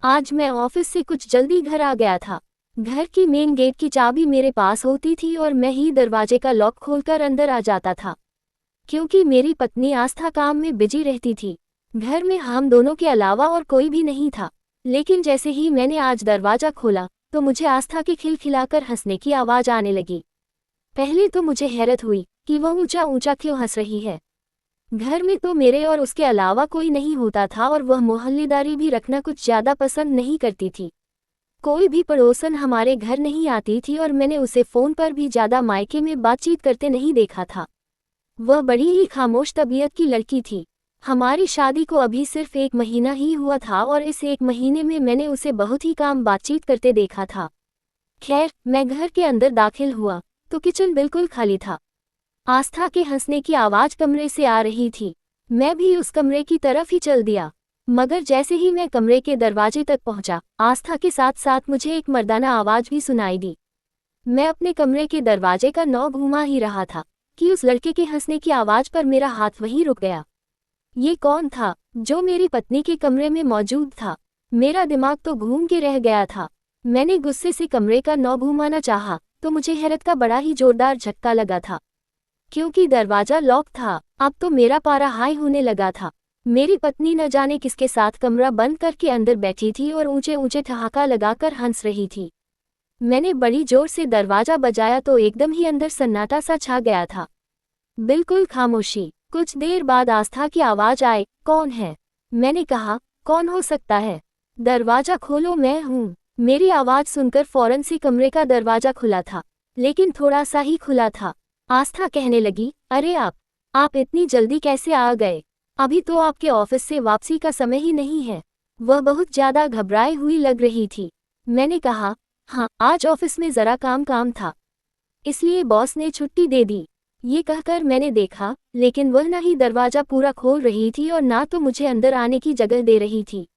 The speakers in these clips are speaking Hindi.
आज मैं ऑफिस से कुछ जल्दी घर आ गया था। घर की मेन गेट की चाबी मेरे पास होती थी और मैं ही दरवाजे का लॉक खोलकर अंदर आ जाता था। क्योंकि मेरी पत्नी आस्था काम में बिजी रहती थी, घर में हम दोनों के अलावा और कोई भी नहीं था। लेकिन जैसे ही मैंने आज दरवाजा खोला तो मुझे आस्था के खिलखिलाकर हंसने की आवाज़ आने लगी। पहले तो मुझे हैरत हुई कि वह ऊंचा ऊंचा क्यों हंस रही है। घर में तो मेरे और उसके अलावा कोई नहीं होता था और वह मोहल्लेदारी भी रखना कुछ ज़्यादा पसंद नहीं करती थी। कोई भी पड़ोसन हमारे घर नहीं आती थी और मैंने उसे फ़ोन पर भी ज़्यादा मायके में बातचीत करते नहीं देखा था। वह बड़ी ही खामोश तबीयत की लड़की थी। हमारी शादी को अभी सिर्फ 1 महीना ही हुआ था और इस 1 महीने में मैंने उसे बहुत ही कम बातचीत करते देखा था। खैर, मैं घर के अंदर दाखिल हुआ तो किचन बिल्कुल खाली था। आस्था के हंसने की आवाज़ कमरे से आ रही थी। मैं भी उस कमरे की तरफ ही चल दिया, मगर जैसे ही मैं कमरे के दरवाजे तक पहुंचा, आस्था के साथ साथ मुझे एक मर्दाना आवाज़ भी सुनाई दी। मैं अपने कमरे के दरवाजे का नॉब घुमा ही रहा था कि उस लड़के के हंसने की आवाज़ पर मेरा हाथ वहीं रुक गया। ये कौन था जो मेरी पत्नी के कमरे में मौजूद था? मेरा दिमाग तो घूम के रह गया था। मैंने गुस्से से कमरे का नॉब घुमाना चाहा तो मुझे हैरत का बड़ा ही जोरदार झटका लगा था, क्योंकि दरवाजा लॉक था। अब तो मेरा पारा हाई होने लगा था। मेरी पत्नी न जाने किसके साथ कमरा बंद करके अंदर बैठी थी और ऊंचे ऊंचे ठहाका लगाकर हंस रही थी। मैंने बड़ी जोर से दरवाजा बजाया तो एकदम ही अंदर सन्नाटा सा छा गया था, बिल्कुल खामोशी। कुछ देर बाद आस्था की आवाज़ आई, कौन है? मैंने कहा, कौन हो सकता है? दरवाजा खोलो, मैं हूँ। मेरी आवाज़ सुनकर फौरन से कमरे का दरवाजा खुला था, लेकिन थोड़ा सा ही खुला था। आस्था कहने लगी, अरे आप इतनी जल्दी कैसे आ गए? अभी तो आपके ऑफिस से वापसी का समय ही नहीं है। वह बहुत ज़्यादा घबराई हुई लग रही थी। मैंने कहा, हाँ, आज ऑफिस में ज़रा काम था, इसलिए बॉस ने छुट्टी दे दी। ये कहकर मैंने देखा, लेकिन वह ना ही दरवाज़ा पूरा खोल रही थी और ना तो मुझे अंदर आने की जगह दे रही थी।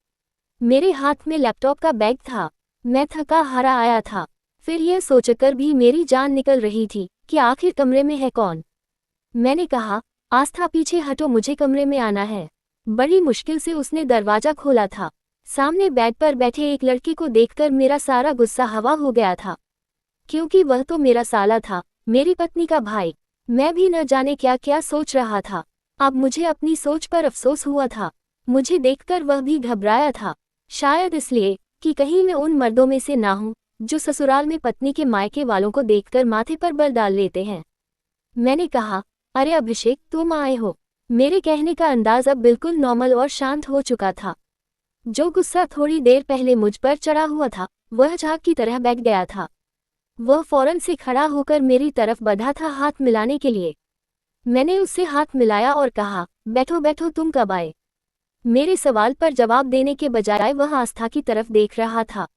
मेरे हाथ में लैपटॉप का बैग था। मैं थका हारा आया था। फिर यह सोचकर भी मेरी जान निकल रही थी कि आखिर कमरे में है कौन। मैंने कहा, आस्था पीछे हटो, मुझे कमरे में आना है। बड़ी मुश्किल से उसने दरवाज़ा खोला था। सामने बेड पर बैठे एक लड़के को देखकर मेरा सारा गुस्सा हवा हो गया था, क्योंकि वह तो मेरा साला था, मेरी पत्नी का भाई। मैं भी न जाने क्या क्या सोच रहा था। अब मुझे अपनी सोच पर अफसोस हुआ था। मुझे देखकर वह भी घबराया था, शायद इसलिए कि कहीं मैं उन मर्दों में से ना हूं जो ससुराल में पत्नी के मायके वालों को देखकर माथे पर बल डाल लेते हैं। मैंने कहा, अरे अभिषेक, तुम आए हो। मेरे कहने का अंदाज अब बिल्कुल नॉर्मल और शांत हो चुका था। जो गुस्सा थोड़ी देर पहले मुझ पर चढ़ा हुआ था, वह झाग की तरह बैठ गया था। वह फौरन से खड़ा होकर मेरी तरफ बढ़ा था हाथ मिलाने के लिए। मैंने उससे हाथ मिलाया और कहा, बैठो बैठो, तुम कब आए? मेरे सवाल पर जवाब देने के बजाय वह आस्था की तरफ देख रहा था।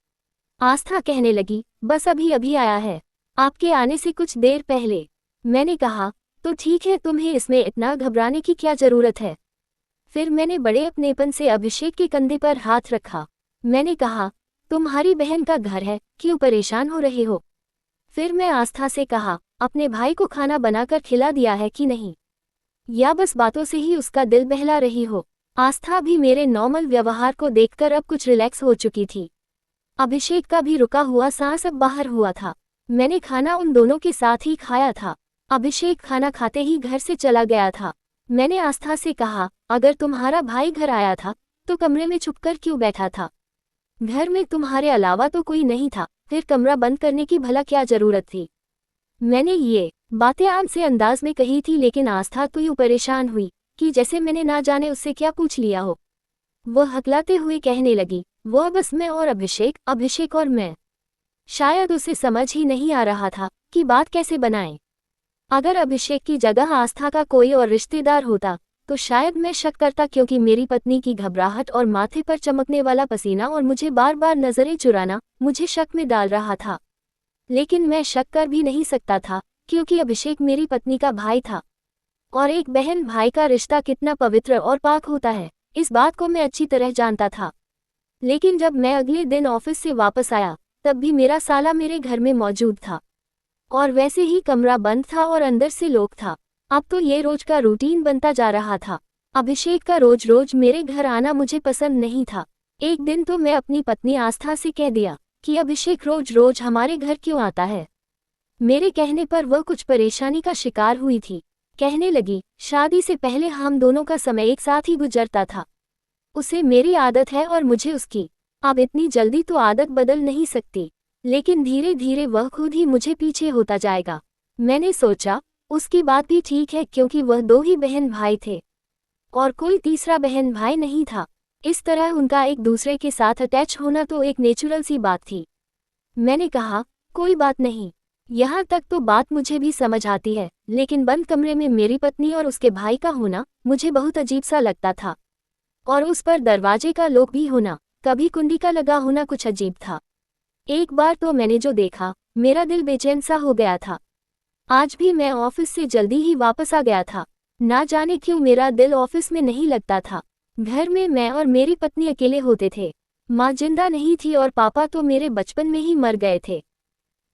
आस्था कहने लगी, बस अभी अभी आया है, आपके आने से कुछ देर पहले। मैंने कहा, तो ठीक है, तुम्हें इसमें इतना घबराने की क्या ज़रूरत है? फिर मैंने बड़े अपनेपन से अभिषेक के कंधे पर हाथ रखा। मैंने कहा, तुम्हारी बहन का घर है, क्यों परेशान हो रहे हो? फिर मैं आस्था से कहा, अपने भाई को खाना बनाकर खिला दिया है कि नहीं, या बस बातों से ही उसका दिल बहला रही हो? आस्था भी मेरे नॉर्मल व्यवहार को देखकर अब कुछ रिलैक्स हो चुकी थी। अभिषेक का भी रुका हुआ सांस अब बाहर हुआ था। मैंने खाना उन दोनों के साथ ही खाया था। अभिषेक खाना खाते ही घर से चला गया था। मैंने आस्था से कहा, अगर तुम्हारा भाई घर आया था तो कमरे में छुपकर क्यों बैठा था? घर में तुम्हारे अलावा तो कोई नहीं था, फिर कमरा बंद करने की भला क्या जरूरत थी? मैंने ये बातें आम से अंदाज में कही थी, लेकिन आस्था तो यूं परेशान हुई कि जैसे मैंने ना जाने उससे क्या पूछ लिया हो। वह हकलाते हुए कहने लगी, वह बस मैं और अभिषेक, अभिषेक और मैं। शायद उसे समझ ही नहीं आ रहा था कि बात कैसे बनाएं। अगर अभिषेक की जगह आस्था का कोई और रिश्तेदार होता तो शायद मैं शक करता, क्योंकि मेरी पत्नी की घबराहट और माथे पर चमकने वाला पसीना और मुझे बार बार नजरें चुराना मुझे शक में डाल रहा था। लेकिन मैं शक कर भी नहीं सकता था, क्योंकि अभिषेक मेरी पत्नी का भाई था, और एक बहन भाई का रिश्ता कितना पवित्र और पाक होता है, इस बात को मैं अच्छी तरह जानता था। लेकिन जब मैं अगले दिन ऑफिस से वापस आया, तब भी मेरा साला मेरे घर में मौजूद था, और वैसे ही कमरा बंद था और अंदर से लोग था। अब तो ये रोज का रूटीन बनता जा रहा था। अभिषेक का रोज रोज मेरे घर आना मुझे पसंद नहीं था, एक दिन तो मैं अपनी पत्नी आस्था से कह दिया कि अभिषेक रोज रोज हमारे घर क्यों आता है। मेरे कहने पर वह कुछ परेशानी का शिकार हुई थी। कहने लगी, शादी से पहले हम दोनों का समय एक साथ ही गुजरता था। उसे मेरी आदत है और मुझे उसकी। अब इतनी जल्दी तो आदत बदल नहीं सकती, लेकिन धीरे धीरे वह खुद ही मुझे पीछे होता जाएगा। मैंने सोचा, उसकी बात भी ठीक है, क्योंकि वह 2 ही बहन भाई थे और कोई तीसरा बहन भाई नहीं था। इस तरह उनका एक दूसरे के साथ अटैच होना तो एक नेचुरल सी बात थी। मैंने कहा, कोई बात नहीं। यहाँ तक तो बात मुझे भी समझ आती है, लेकिन बंद कमरे में मेरी पत्नी और उसके भाई का होना मुझे बहुत अजीब सा लगता था। और उस पर दरवाजे का लॉक भी होना, कभी कुंडी का लगा होना कुछ अजीब था। एक बार तो मैंने जो देखा, मेरा दिल बेचैन सा हो गया था। आज भी मैं ऑफिस से जल्दी ही वापस आ गया था। ना जाने क्यों मेरा दिल ऑफिस में नहीं लगता था। घर में मैं और मेरी पत्नी अकेले होते थे। माँ जिंदा नहीं थी और पापा तो मेरे बचपन में ही मर गए थे।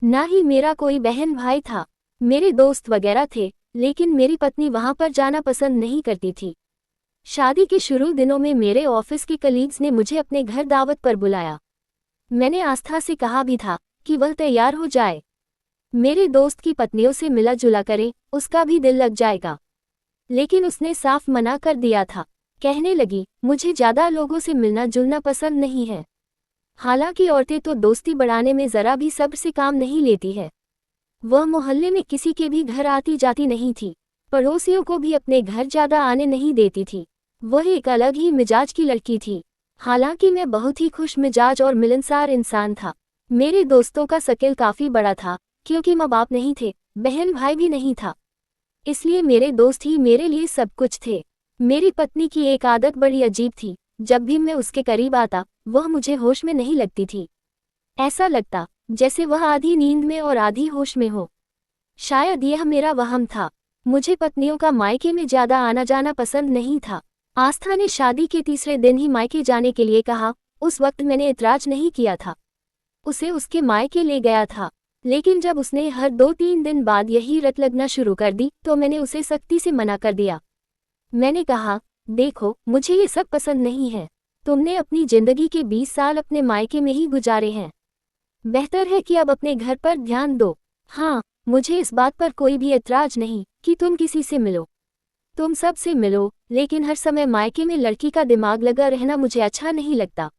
ना ही मेरा कोई बहन भाई था। मेरे दोस्त वगैरह थे, लेकिन मेरी पत्नी वहां पर जाना पसंद नहीं करती थी। शादी के शुरू दिनों में मेरे ऑफिस के कलीग्स ने मुझे अपने घर दावत पर बुलाया। मैंने आस्था से कहा भी था कि वह तैयार हो जाए। मेरे दोस्त की पत्नियों से मिला जुला करें, उसका भी दिल लग जाएगा। लेकिन उसने साफ मना कर दिया था। कहने लगी, मुझे ज्यादा लोगों से मिलना जुलना पसंद नहीं है। हालांकि औरतें तो दोस्ती बढ़ाने में जरा भी सब्र से काम नहीं लेती है। वह मोहल्ले में किसी के भी घर आती जाती नहीं थी। पड़ोसियों को भी अपने घर ज्यादा आने नहीं देती थी। वह एक अलग ही मिजाज की लड़की थी। हालांकि मैं बहुत ही खुश मिजाज और मिलनसार इंसान था। मेरे दोस्तों का सर्कल काफी बड़ा था, क्योंकि माँ बाप नहीं थे, बहन भाई भी नहीं था। इसलिए मेरे दोस्त ही मेरे लिए सब कुछ थे। मेरी पत्नी की एक आदत बड़ी अजीब थी। जब भी मैं उसके करीब आता, वह मुझे होश में नहीं लगती थी। ऐसा लगता जैसे वह आधी नींद में और आधी होश में हो। शायद यह मेरा वहम था। मुझे पत्नियों का मायके में ज्यादा आना जाना पसंद नहीं था। आस्था ने शादी के तीसरे दिन ही मायके जाने के लिए कहा। उस वक्त मैंने इतराज नहीं किया था। उसे उसके मायके ले गया था। लेकिन जब उसने हर 2-3 दिन बाद यही रट लगना शुरू कर दी, तो मैंने उसे सख्ती से मना कर दिया। मैंने कहा, देखो, मुझे ये सब पसंद नहीं है। तुमने अपनी जिंदगी के 20 साल अपने मायके में ही गुजारे हैं। बेहतर है कि अब अपने घर पर ध्यान दो। हाँ, मुझे इस बात पर कोई भी ऐतराज नहीं कि तुम किसी से मिलो। तुम सब से मिलो, लेकिन हर समय मायके में लड़की का दिमाग लगा रहना मुझे अच्छा नहीं लगता।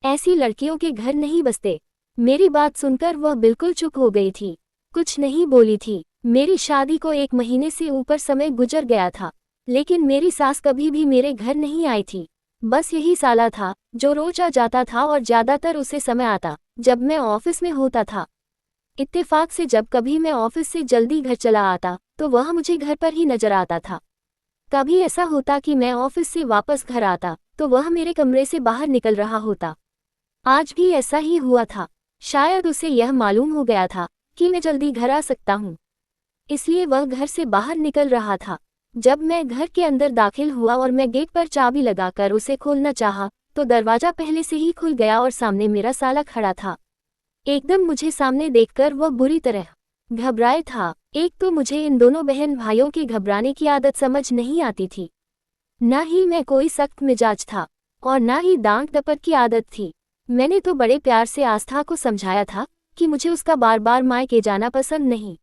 ऐसी लड़कियों के घर नहीं बसते। मेरी बात सुनकर वह बिल्कुल चुप हो गई थी, कुछ नहीं बोली थी। मेरी शादी को 1 महीने से ऊपर समय गुजर गया था, लेकिन मेरी सास कभी भी मेरे घर नहीं आई थी। बस यही साला था जो रोज आ जाता था और ज्यादातर उसे समय आता जब मैं ऑफिस में होता था। इत्तेफाक से जब कभी मैं ऑफिस से जल्दी घर चला आता, तो वह मुझे घर पर ही नजर आता था। कभी ऐसा होता कि मैं ऑफिस से वापस घर आता, तो वह मेरे कमरे से बाहर निकल रहा होता। आज भी ऐसा ही हुआ था। शायद उसे यह मालूम हो गया था कि मैं जल्दी घर आ सकता हूँ, इसलिए वह घर से बाहर निकल रहा था। जब मैं घर के अंदर दाखिल हुआ और मैं गेट पर चाबी लगाकर उसे खोलना चाहा, तो दरवाजा पहले से ही खुल गया और सामने मेरा साला खड़ा था। एकदम मुझे सामने देखकर वह बुरी तरह घबराया था। एक तो मुझे इन दोनों बहन भाइयों के घबराने की आदत समझ नहीं आती थी। न ही मैं कोई सख्त मिजाज था और न ही डांट डपट की आदत थी। मैंने तो बड़े प्यार से आस्था को समझाया था कि मुझे उसका बार बार मायके जाना पसंद नहीं,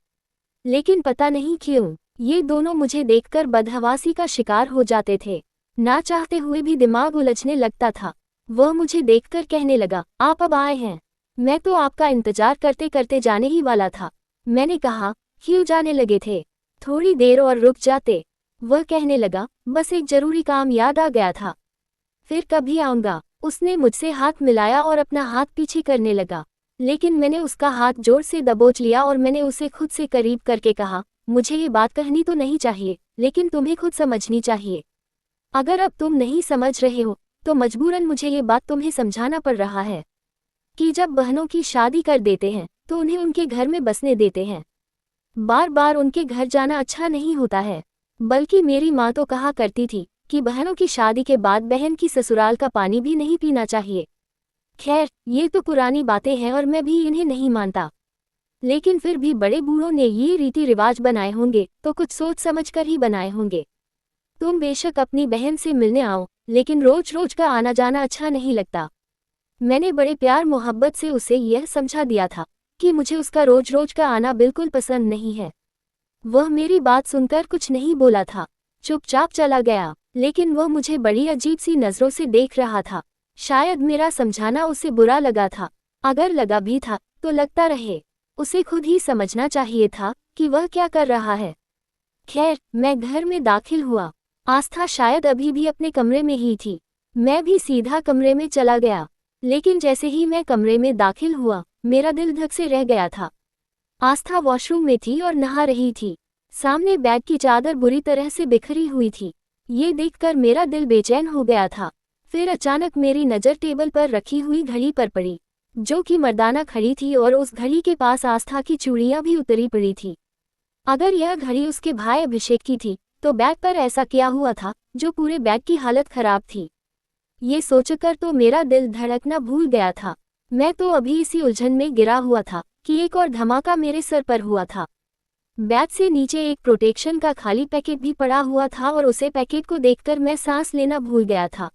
लेकिन पता नहीं क्यों ये दोनों मुझे देखकर बदहवासी का शिकार हो जाते थे। ना चाहते हुए भी दिमाग उलझने लगता था। वह मुझे देखकर कहने लगा, आप अब आए हैं। मैं तो आपका इंतजार करते करते जाने ही वाला था। मैंने कहा, क्यों जाने लगे थे? थोड़ी देर और रुक जाते। वह कहने लगा, बस एक जरूरी काम याद आ गया था, फिर कभी आऊंगा। उसने मुझसे हाथ मिलाया और अपना हाथ पीछे करने लगा, लेकिन मैंने उसका हाथ जोर से दबोच लिया और मैंने उसे खुद से करीब करके कहा, मुझे ये बात कहनी तो नहीं चाहिए, लेकिन तुम्हें खुद समझनी चाहिए। अगर अब तुम नहीं समझ रहे हो, तो मजबूरन मुझे ये बात तुम्हें समझाना पड़ रहा है कि जब बहनों की शादी कर देते हैं तो उन्हें उनके घर में बसने देते हैं। बार बार उनके घर जाना अच्छा नहीं होता है। बल्कि मेरी माँ तो कहा करती थी कि बहनों की शादी के बाद बहन की ससुराल का पानी भी नहीं पीना चाहिए। खैर, ये तो पुरानी बातें हैं और मैं भी इन्हें नहीं मानता, लेकिन फिर भी बड़े बूढ़ों ने ये रीति रिवाज बनाए होंगे तो कुछ सोच समझकर ही बनाए होंगे। तुम बेशक अपनी बहन से मिलने आओ, लेकिन रोज रोज का आना जाना अच्छा नहीं लगता। मैंने बड़े प्यार मोहब्बत से उसे यह समझा दिया था कि मुझे उसका रोज रोज का आना बिल्कुल पसंद नहीं है। वह मेरी बात सुनकर कुछ नहीं बोला था, चुपचाप चला गया, लेकिन वह मुझे बड़ी अजीब सी नज़रों से देख रहा था। शायद मेरा समझाना उसे बुरा लगा था। अगर लगा भी था तो लगता रहे, उसे खुद ही समझना चाहिए था कि वह क्या कर रहा है। खैर, मैं घर में दाखिल हुआ। आस्था शायद अभी भी अपने कमरे में ही थी। मैं भी सीधा कमरे में चला गया, लेकिन जैसे ही मैं कमरे में दाखिल हुआ, मेरा दिल धक से रह गया था। आस्था वॉशरूम में थी और नहा रही थी। सामने बेड की चादर बुरी तरह से बिखरी हुई थी। ये देखकर मेरा दिल बेचैन हो गया था। फिर अचानक मेरी नज़र टेबल पर रखी हुई घड़ी पर पड़ी, जो कि मर्दाना खड़ी थी, और उस घड़ी के पास आस्था की चूड़ियां भी उतरी पड़ी थी। अगर यह घड़ी उसके भाई अभिषेक की थी, तो बैग पर ऐसा क्या हुआ था जो पूरे बैग की हालत खराब थी। ये सोचकर तो मेरा दिल धड़कना भूल गया था। मैं तो अभी इसी उलझन में गिरा हुआ था कि एक और धमाका मेरे सर पर हुआ था। बैग से नीचे एक प्रोटेक्शन का खाली पैकेट भी पड़ा हुआ था, और उसे पैकेट को देखकर मैं सांस लेना भूल गया था।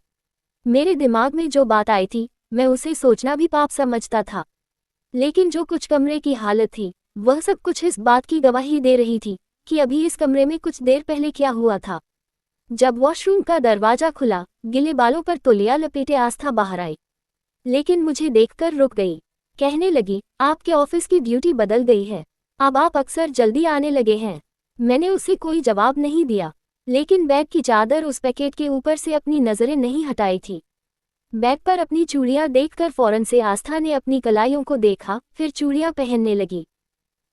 मेरे दिमाग में जो बात आई थी, मैं उसे सोचना भी पाप समझता था, लेकिन जो कुछ कमरे की हालत थी, वह सब कुछ इस बात की गवाही दे रही थी कि अभी इस कमरे में कुछ देर पहले क्या हुआ था। जब वॉशरूम का दरवाजा खुला, गिले बालों पर तौलिया लपेटे आस्था बाहर आई, लेकिन मुझे देखकर रुक गई। कहने लगी, आपके ऑफिस की ड्यूटी बदल गई है, अब आप अक्सर जल्दी आने लगे हैं। मैंने उसे कोई जवाब नहीं दिया, लेकिन बैग की चादर उस पैकेट के ऊपर से अपनी नज़रें नहीं हटाई थी। बैग पर अपनी चूड़ियां देखकर फौरन से आस्था ने अपनी कलाइयों को देखा, फिर चूड़ियां पहनने लगी।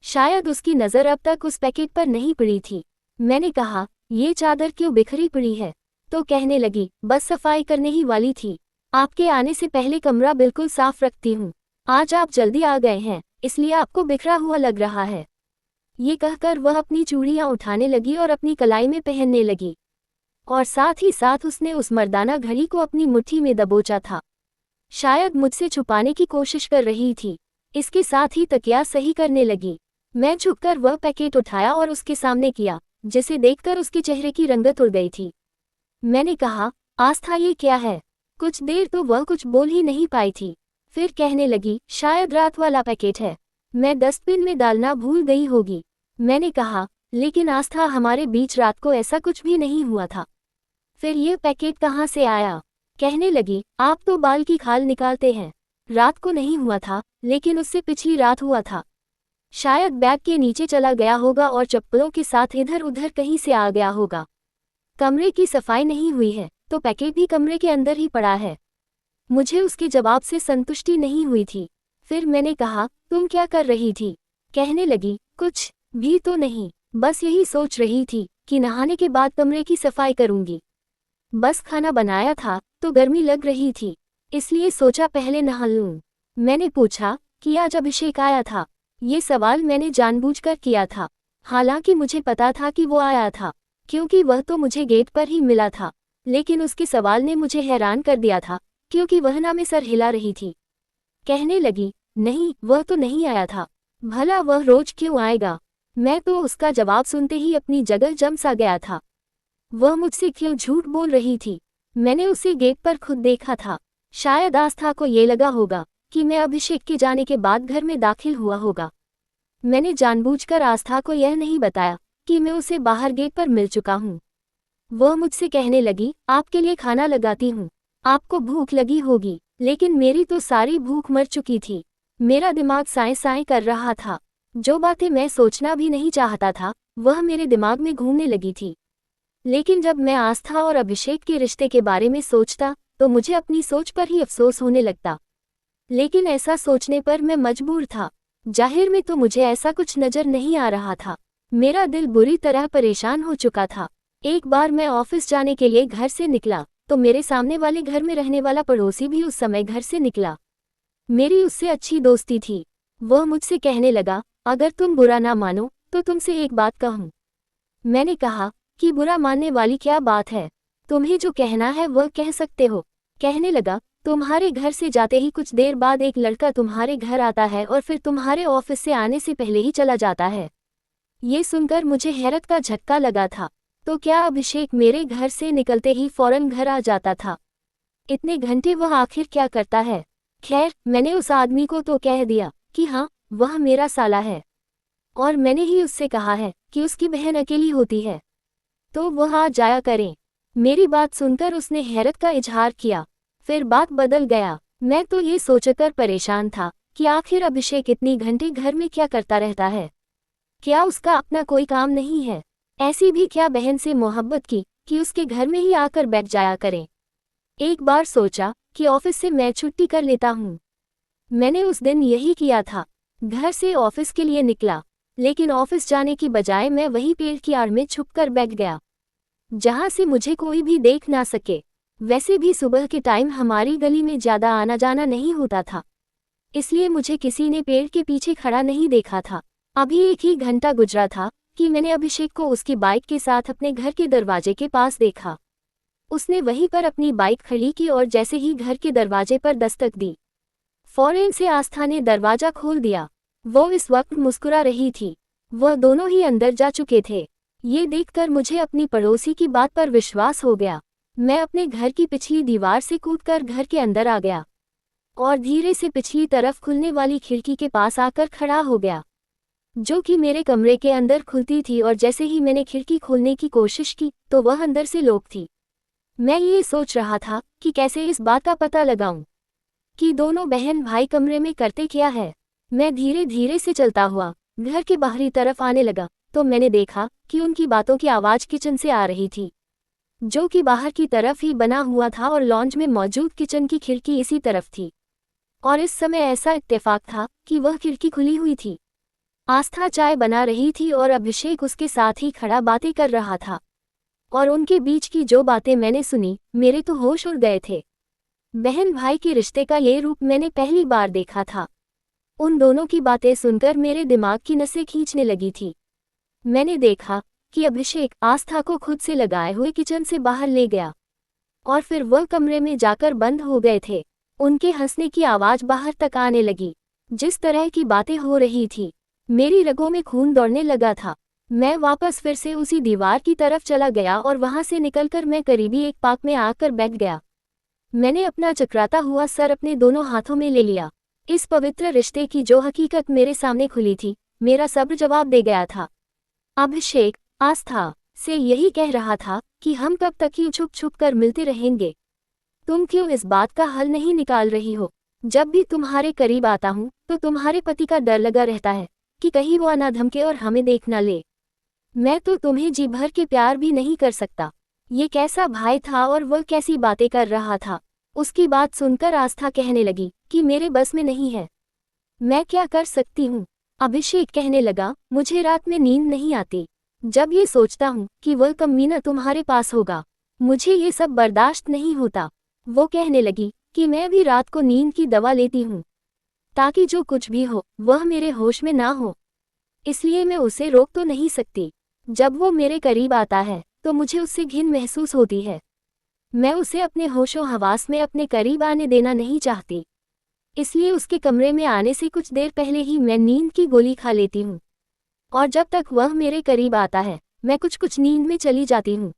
शायद उसकी नज़र अब तक उस पैकेट पर नहीं पड़ी थी। मैंने कहा, ये चादर क्यों बिखरी पड़ी है? तो कहने लगी, बस सफाई करने ही वाली थी। आपके आने से पहले कमरा बिल्कुल साफ रखती हूँ। आज आप जल्दी आ गए हैं, इसलिए आपको बिखरा हुआ लग रहा है। ये कहकर वह अपनी चूड़ियां उठाने लगी और अपनी कलाई में पहनने लगी, और साथ ही साथ उसने उस मर्दाना घड़ी को अपनी मुट्ठी में दबोचा था। शायद मुझसे छुपाने की कोशिश कर रही थी। इसके साथ ही तकिया सही करने लगी। मैं झुककर वह पैकेट उठाया और उसके सामने किया, जिसे देखकर उसके चेहरे की रंगत उड़ गई थी। मैंने कहा, आस्था ये क्या है? कुछ देर तो वह कुछ बोल ही नहीं पाई थी। फिर कहने लगी, शायद रात वाला पैकेट है, मैं डस्टबिन में डालना भूल गई होगी। मैंने कहा, लेकिन आस्था हमारे बीच रात को ऐसा कुछ भी नहीं हुआ था। फिर ये पैकेट कहाँ से आया? कहने लगी, आप तो बाल की खाल निकालते हैं। रात को नहीं हुआ था, लेकिन उससे पिछली रात हुआ था। शायद बैग के नीचे चला गया होगा और चप्पलों के साथ इधर उधर कहीं से आ गया होगा। कमरे की सफाई नहीं हुई है, तो पैकेट भी कमरे के अंदर ही पड़ा है। मुझे उसके जवाब से संतुष्टि नहीं हुई थी। फिर मैंने कहा, तुम क्या कर रही थी? कहने लगी, कुछ भी तो नहीं, बस यही सोच रही थी कि नहाने के बाद कमरे की सफाई करूंगी। बस खाना बनाया था तो गर्मी लग रही थी, इसलिए सोचा पहले नहा लूं। मैंने पूछा कि आज अभिषेक आया था? ये सवाल मैंने जानबूझकर किया था, हालांकि मुझे पता था कि वो आया था, क्योंकि वह तो मुझे गेट पर ही मिला था। लेकिन उसके सवाल ने मुझे हैरान कर दिया था, क्योंकि वह ना में सर हिला रही थी। कहने लगी, नहीं, वह तो नहीं आया था। भला वह रोज क्यों आएगा? मैं तो उसका जवाब सुनते ही अपनी जगह जम सा गया था। वह मुझसे क्यों झूठ बोल रही थी? मैंने उसे गेट पर खुद देखा था। शायद आस्था को ये लगा होगा कि मैं अभिषेक के जाने के बाद घर में दाखिल हुआ होगा। मैंने जानबूझकर आस्था को यह नहीं बताया कि मैं उसे बाहर गेट पर मिल चुका हूँ। वह मुझसे कहने लगी, आपके लिए खाना लगाती हूँ, आपको भूख लगी होगी। लेकिन मेरी तो सारी भूख मर चुकी थी। मेरा दिमाग साएं साएं कर रहा था। जो बातें मैं सोचना भी नहीं चाहता था, वह मेरे दिमाग में घूमने लगी थी। लेकिन जब मैं आस्था और अभिषेक के रिश्ते के बारे में सोचता, तो मुझे अपनी सोच पर ही अफसोस होने लगता। लेकिन ऐसा सोचने पर मैं मजबूर था। जाहिर में तो मुझे ऐसा कुछ नजर नहीं आ रहा था। मेरा दिल बुरी तरह परेशान हो चुका था। एक बार मैं ऑफिस जाने के लिए घर से निकला, तो मेरे सामने वाले घर में रहने वाला पड़ोसी भी उस समय घर से निकला। मेरी उससे अच्छी दोस्ती थी। वह मुझसे कहने लगा, अगर तुम बुरा ना मानो तो तुमसे एक बात कहूँ। मैंने कहा कि बुरा मानने वाली क्या बात है? तुम्हें जो कहना है वह कह सकते हो। कहने लगा, तुम्हारे घर से जाते ही कुछ देर बाद एक लड़का तुम्हारे घर आता है और फिर तुम्हारे ऑफिस से आने से पहले ही चला जाता है। ये सुनकर मुझे हैरत का झटका लगा था। तो क्या अभिषेक मेरे घर से निकलते ही फौरन घर आ जाता था? इतने घंटे वह आखिर क्या करता है? खैर, मैंने उस आदमी को तो कह दिया कि हाँ, वह मेरा साला है, और मैंने ही उससे कहा है कि उसकी बहन अकेली होती है, तो वह आ जाया करें। मेरी बात सुनकर उसने हैरत का इजहार किया। फिर बात बदल गया। मैं तो ये सोचकर परेशान था कि आखिर अभिषेक इतनी घंटे घर में क्या करता रहता है। क्या उसका अपना कोई काम नहीं है? ऐसी भी क्या बहन से मोहब्बत की कि उसके घर में ही आकर बैठ जाया करें। एक बार सोचा कि ऑफिस से मैं छुट्टी कर लेता हूँ। मैंने उस दिन यही किया था। घर से ऑफिस के लिए निकला, लेकिन ऑफिस जाने की बजाय मैं वही पेड़ की आड़ में छुपकर बैठ गया, जहां से मुझे कोई भी देख ना सके। वैसे भी सुबह के टाइम हमारी गली में ज्यादा आना जाना नहीं होता था, इसलिए मुझे किसी ने पेड़ के पीछे खड़ा नहीं देखा था। अभी 1 ही घंटा गुजरा था कि मैंने अभिषेक को उसकी बाइक के साथ अपने घर के दरवाजे के पास देखा। उसने वहीं पर अपनी बाइक खड़ी की और जैसे ही घर के दरवाजे पर दस्तक दी, फौरन से आस्था ने दरवाजा खोल दिया। वो इस वक्त मुस्कुरा रही थी। वह दोनों ही अंदर जा चुके थे। ये देखकर मुझे अपनी पड़ोसी की बात पर विश्वास हो गया। मैं अपने घर की पिछली दीवार से कूदकर घर के अंदर आ गया और धीरे से पिछली तरफ खुलने वाली खिड़की के पास आकर खड़ा हो गया, जो कि मेरे कमरे के अंदर खुलती थी। और जैसे ही मैंने खिड़की खोलने की कोशिश की तो वह अंदर से लॉक थी। मैं ये सोच रहा था कि कैसे इस बात का पता लगाऊं कि दोनों बहन भाई कमरे में करते क्या है। मैं धीरे धीरे से चलता हुआ घर के बाहरी तरफ आने लगा तो मैंने देखा कि उनकी बातों की आवाज़ किचन से आ रही थी, जो कि बाहर की तरफ ही बना हुआ था और लॉन्ज में मौजूद किचन की खिड़की इसी तरफ थी। और इस समय ऐसा इत्तेफाक था कि वह खिड़की खुली हुई थी। आस्था चाय बना रही थी और अभिषेक उसके साथ ही खड़ा बातें कर रहा था। और उनके बीच की जो बातें मैंने सुनी, मेरे तो होश उड़ गए थे। बहन भाई के रिश्ते का ये रूप मैंने पहली बार देखा था। उन दोनों की बातें सुनकर मेरे दिमाग की नसें खींचने लगी थी। मैंने देखा कि अभिषेक आस्था को खुद से लगाए हुए किचन से बाहर ले गया और फिर वह कमरे में जाकर बंद हो गए थे। उनके हंसने की आवाज़ बाहर तक आने लगी। जिस तरह की बातें हो रही थी, मेरी रगों में खून दौड़ने लगा था। मैं वापस फिर से उसी दीवार की तरफ चला गया और वहां से निकलकर मैं करीबी एक पार्क में आकर बैठ गया। मैंने अपना चकराता हुआ सर अपने दोनों हाथों में ले लिया। इस पवित्र रिश्ते की जो हकीकत मेरे सामने खुली थी, मेरा सब्र जवाब दे गया था। अभिषेक आस्था से यही कह रहा था कि हम कब तक यूं छुप छुप कर मिलते रहेंगे। तुम क्यों इस बात का हल नहीं निकाल रही हो? जब भी तुम्हारे करीब आता हूँ तो तुम्हारे पति का डर लगा रहता है कि कहीं वो ना धमके और हमें देख ना ले। मैं तो तुम्हें जी भर के प्यार भी नहीं कर सकता। ये कैसा भाई था और वह कैसी बातें कर रहा था। उसकी बात सुनकर आस्था कहने लगी कि मेरे बस में नहीं है, मैं क्या कर सकती हूँ। अभिषेक कहने लगा, मुझे रात में नींद नहीं आती जब ये सोचता हूँ कि वह कमीना तुम्हारे पास होगा। मुझे ये सब बर्दाश्त नहीं होता। वो कहने लगी कि मैं भी रात को नींद की दवा लेती हूँ ताकि जो कुछ भी हो वह मेरे होश में ना हो, इसलिए मैं उसे रोक तो नहीं सकती। जब वो मेरे करीब आता है तो मुझे उससे घिन महसूस होती है। मैं उसे अपने होशो हवास में अपने करीब आने देना नहीं चाहती, इसलिए उसके कमरे में आने से कुछ देर पहले ही मैं नींद की गोली खा लेती हूँ और जब तक वह मेरे करीब आता है मैं कुछ नींद में चली जाती हूँ।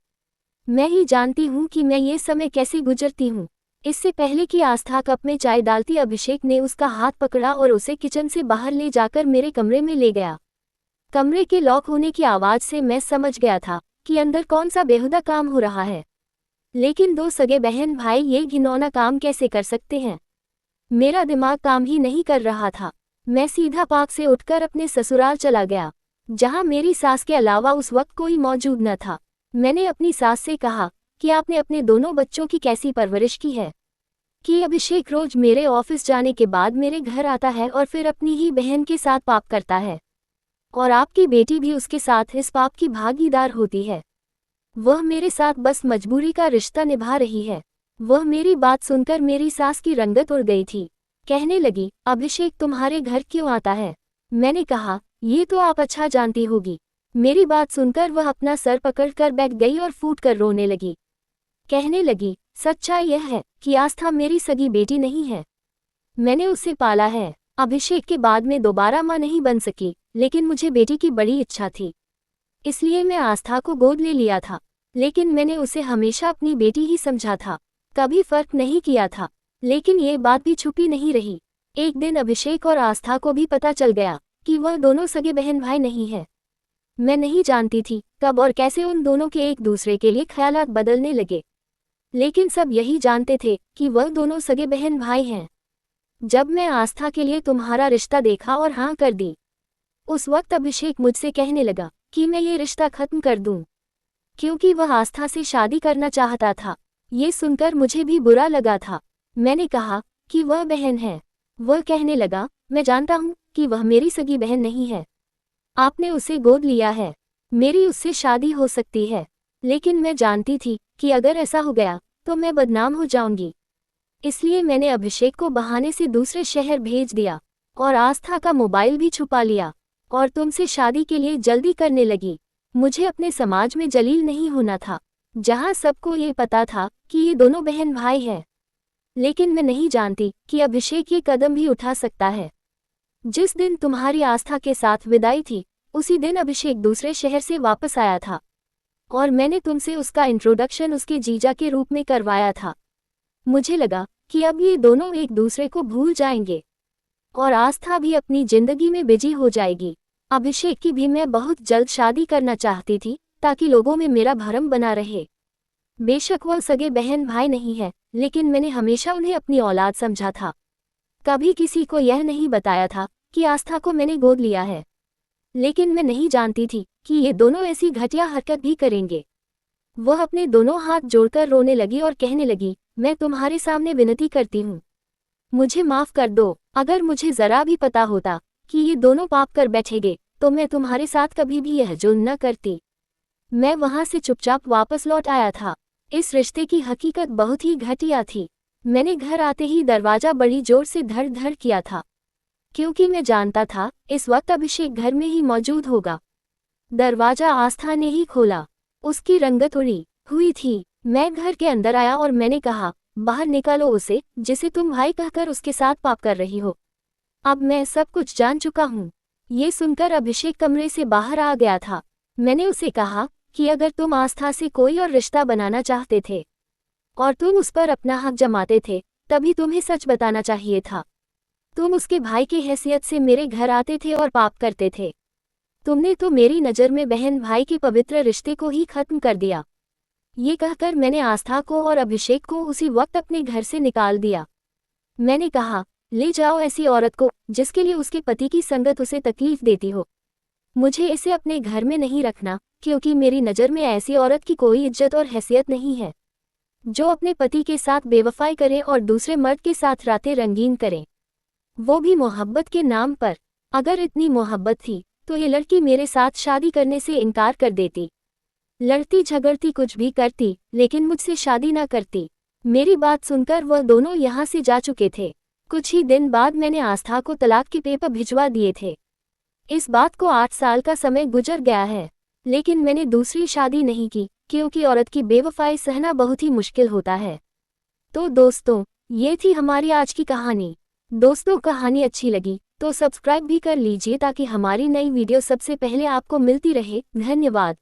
मैं ही जानती हूँ कि मैं ये समय कैसे गुजरती हूँ। इससे पहले कि आस्था कप में चाय डालती, अभिषेक ने उसका हाथ पकड़ा और उसे किचन से बाहर ले जाकर मेरे कमरे में ले गया। कमरे के लॉक होने की आवाज़ से मैं समझ गया था कि अंदर कौन सा बेहुदा काम हो रहा है, लेकिन दो सगे बहन भाई ये घिनौना काम कैसे कर सकते हैं। मेरा दिमाग काम ही नहीं कर रहा था। मैं सीधा पार्क से उठकर अपने ससुराल चला गया, जहां मेरी सास के अलावा उस वक्त कोई मौजूद न था। मैंने अपनी सास से कहा कि आपने अपने दोनों बच्चों की कैसी परवरिश की है कि अभिषेक रोज मेरे ऑफिस जाने के बाद मेरे घर आता है और फिर अपनी ही बहन के साथ पाप करता है, और आपकी बेटी भी उसके साथ इस पाप की भागीदार होती है। वह मेरे साथ बस मजबूरी का रिश्ता निभा रही है। वह मेरी बात सुनकर मेरी सास की रंगत उड़ गई थी। कहने लगी, अभिषेक तुम्हारे घर क्यों आता है? मैंने कहा, ये तो आप अच्छा जानती होगी। मेरी बात सुनकर वह अपना सर पकड़कर बैठ गई और फूट कर रोने लगी। कहने लगी, सच्चाई यह है कि आस्था मेरी सगी बेटी नहीं है, मैंने उसे पाला है। अभिषेक के बाद में दोबारा मां नहीं बन सकी, लेकिन मुझे बेटी की बड़ी इच्छा थी, इसलिए मैं आस्था को गोद ले लिया था। लेकिन मैंने उसे हमेशा अपनी बेटी ही समझा था, कभी फर्क नहीं किया था। लेकिन ये बात भी छुपी नहीं रही। एक दिन अभिषेक और आस्था को भी पता चल गया कि वह दोनों सगे बहन भाई नहीं है। मैं नहीं जानती थी कब और कैसे उन दोनों के एक दूसरे के लिए ख्यालात बदलने लगे, लेकिन सब यही जानते थे कि वह दोनों सगे बहन भाई हैं। जब मैं आस्था के लिए तुम्हारा रिश्ता देखा और हाँ कर दी, उस वक्त अभिषेक मुझसे कहने लगा कि मैं ये रिश्ता खत्म कर दूं, क्योंकि वह आस्था से शादी करना चाहता था। ये सुनकर मुझे भी बुरा लगा था। मैंने कहा कि वह बहन है। वह कहने लगा, मैं जानता हूँ कि वह मेरी सगी बहन नहीं है, आपने उसे गोद लिया है, मेरी उससे शादी हो सकती है। लेकिन मैं जानती थी कि अगर ऐसा हो गया तो मैं बदनाम हो जाऊंगी, इसलिए मैंने अभिषेक को बहाने से दूसरे शहर भेज दिया और आस्था का मोबाइल भी छुपा लिया और तुमसे शादी के लिए जल्दी करने लगी। मुझे अपने समाज में जलील नहीं होना था, जहां सबको ये पता था कि ये दोनों बहन भाई हैं। लेकिन मैं नहीं जानती कि अभिषेक ये कदम भी उठा सकता है। जिस दिन तुम्हारी आस्था के साथ विदाई थी, उसी दिन अभिषेक दूसरे शहर से वापस आया था और मैंने तुमसे उसका इंट्रोडक्शन उसके जीजा के रूप में करवाया था। मुझे लगा कि अब ये दोनों एक दूसरे को भूल जाएंगे और आस्था भी अपनी जिंदगी में बिजी हो जाएगी। अभिषेक की भी मैं बहुत जल्द शादी करना चाहती थी ताकि लोगों में मेरा भरम बना रहे। बेशक वह सगे बहन भाई नहीं है, लेकिन मैंने हमेशा उन्हें अपनी औलाद समझा था। कभी किसी को यह नहीं बताया था कि आस्था को मैंने गोद लिया है। लेकिन मैं नहीं जानती थी कि ये दोनों ऐसी घटिया हरकत भी करेंगे। वह अपने दोनों हाथ जोड़कर रोने लगी और कहने लगी, मैं तुम्हारे सामने विनती करती हूँ, मुझे माफ कर दो। अगर मुझे जरा भी पता होता कि ये दोनों पाप कर बैठेंगे तो मैं तुम्हारे साथ कभी भी यह जुल्म न करती। मैं वहां से चुपचाप वापस लौट आया था। इस रिश्ते की हकीकत बहुत ही घटिया थी। मैंने घर आते ही दरवाजा बड़ी जोर से धड़ धड़ किया था, क्योंकि मैं जानता था इस वक्त अभिषेक घर में ही मौजूद होगा। दरवाजा आस्था ने ही खोला। उसकी रंगत उड़ी हुई थी। मैं घर के अंदर आया और मैंने कहा, बाहर निकालो उसे जिसे तुम भाई कहकर उसके साथ पाप कर रही हो। अब मैं सब कुछ जान चुका हूँ। ये सुनकर अभिषेक कमरे से बाहर आ गया था। मैंने उसे कहा कि अगर तुम आस्था से कोई और रिश्ता बनाना चाहते थे और तुम उस पर अपना हक जमाते थे, तभी तुम्हें सच बताना चाहिए था। तुम उसके भाई की हैसियत से मेरे घर आते थे और पाप करते थे। तुमने तो मेरी नज़र में बहन भाई के पवित्र रिश्ते को ही खत्म कर दिया। ये कहकर मैंने आस्था को और अभिषेक को उसी वक्त अपने घर से निकाल दिया। मैंने कहा, ले जाओ ऐसी औरत को जिसके लिए उसके पति की संगत उसे तकलीफ देती हो। मुझे इसे अपने घर में नहीं रखना, क्योंकि मेरी नज़र में ऐसी औरत की कोई इज्जत और हैसियत नहीं है जो अपने पति के साथ बेवफाई करे और दूसरे मर्द के साथ रातें रंगीन करें, वो भी मोहब्बत के नाम पर। अगर इतनी मोहब्बत थी तो ये लड़की मेरे साथ शादी करने से इनकार कर देती। लड़ती झगड़ती कुछ भी करती, लेकिन मुझसे शादी ना करती। मेरी बात सुनकर वह दोनों यहाँ से जा चुके थे। कुछ ही दिन बाद मैंने आस्था को तलाक के पेपर भिजवा दिए थे। इस बात को 8 साल का समय गुजर गया है, लेकिन मैंने दूसरी शादी नहीं की, क्योंकि औरत की बेवफाई सहना बहुत ही मुश्किल होता है। तो दोस्तों, ये थी हमारी आज की कहानी। दोस्तों, कहानी अच्छी लगी तो सब्सक्राइब भी कर लीजिए ताकि हमारी नई वीडियो सबसे पहले आपको मिलती रहे। धन्यवाद।